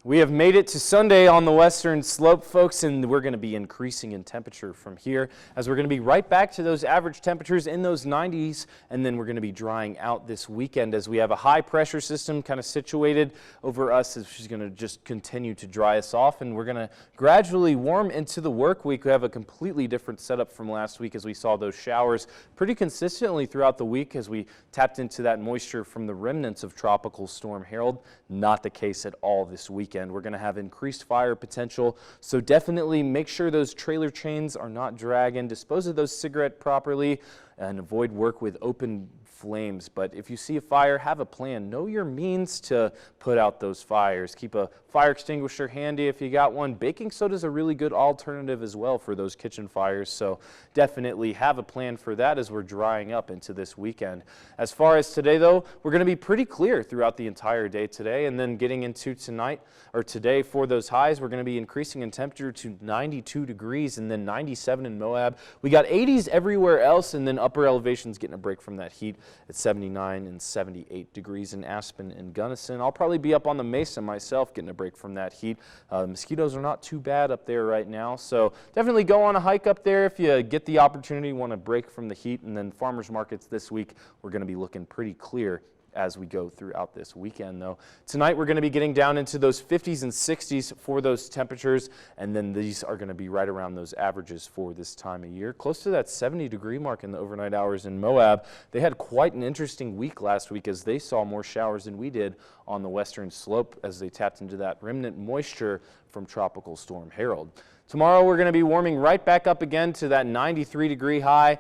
We have made it to Sunday on the western slope, folks, and we're going to be increasing in temperature from here as we're going to be right back to those average temperatures in those 90s, and then we're going to be drying out this weekend as we have a high pressure system kind of situated over us as she's going to just continue to dry us off, and we're going to gradually warm into the work week. We have a completely different setup from last week as we saw those showers pretty consistently throughout the week as we tapped into that moisture from the remnants of Tropical Storm Harold. Not the case at all this weekend. We're going to have increased fire potential, so definitely make sure those trailer chains are not dragging. Dispose of those cigarette properly and avoid work with open flames. But if you see a fire, have a plan. Know your means to put out those fires. Keep a fire extinguisher handy if you got one. Baking soda is a really good alternative as well for those kitchen fires, so definitely have a plan for that as we're drying up into this weekend. As far as today, though, we're going to be pretty clear throughout the entire day today, and then getting into tonight or today for those highs, we're going to be increasing in temperature to 92 degrees and then 97 in Moab. We got 80s everywhere else, and then upper elevations getting a break from that heat at 79 and 78 degrees in Aspen and Gunnison. I'll probably be up on the Mesa myself getting a break from that heat. Mosquitoes are not too bad up there right now, so definitely go on a hike up there if you get the opportunity, want to break from the heat. And then farmers markets this week, we're going to be looking pretty clear as we go throughout this weekend, though. Tonight we're going to be getting down into those 50s and 60s for those temperatures, and then these are going to be right around those averages for this time of year. Close to that 70-degree mark in the overnight hours in Moab. They had quite an interesting week last week as they saw more showers than we did on the western slope as they tapped into that remnant moisture from Tropical Storm Harold. Tomorrow we're going to be warming right back up again to that 93-degree high,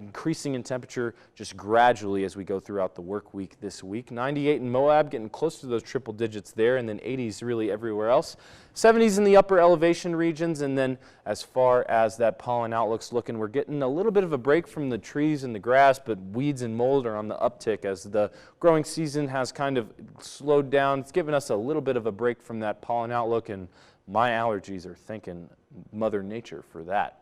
increasing in temperature just gradually as we go throughout the work week this week. 98 in Moab, getting close to those triple digits there, and then 80s really everywhere else. 70s in the upper elevation regions, and then as far as that pollen outlook's looking, we're getting a little bit of a break from the trees and the grass, but weeds and mold are on the uptick as the growing season has kind of slowed down. It's given us a little bit of a break from that pollen outlook, and my allergies are thanking Mother Nature for that.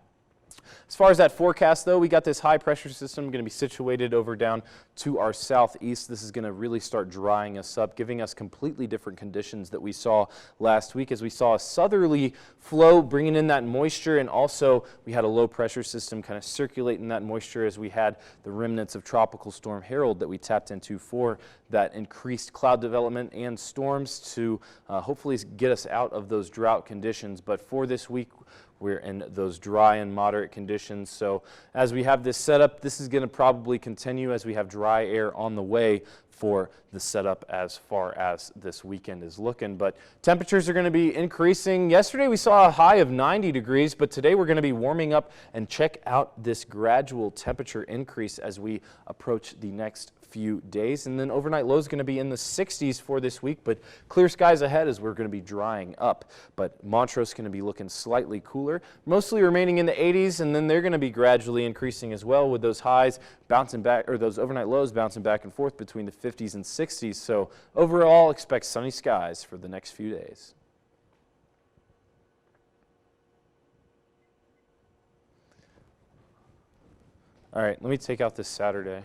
As far as that forecast, though, we got this high pressure system going to be situated over down to our southeast. This is going to really start drying us up, giving us completely different conditions that we saw last week as we saw a southerly flow bringing in that moisture, and also we had a low pressure system kind of circulating that moisture as we had the remnants of Tropical Storm Harold that we tapped into for that increased cloud development and storms to hopefully get us out of those drought conditions. But for this week, we're in those dry and moderate conditions. So as we have this setup, this is going to probably continue as we have dry air on the way for the setup as far as this weekend is looking. But temperatures are going to be increasing. Yesterday we saw a high of 90 degrees, but today we're going to be warming up, and check out this gradual temperature increase as we approach the next few days. And then overnight low is going to be in the 60s for this week, but clear skies ahead as we're going to be drying up. But Montrose is going to be looking slightly cooler, mostly remaining in the 80s, and then they're going to be gradually increasing as well with those highs bouncing back, or those overnight lows bouncing back and forth between the 50s and 60s. So overall, expect sunny skies for the next few days. All right, let me take out this Saturday.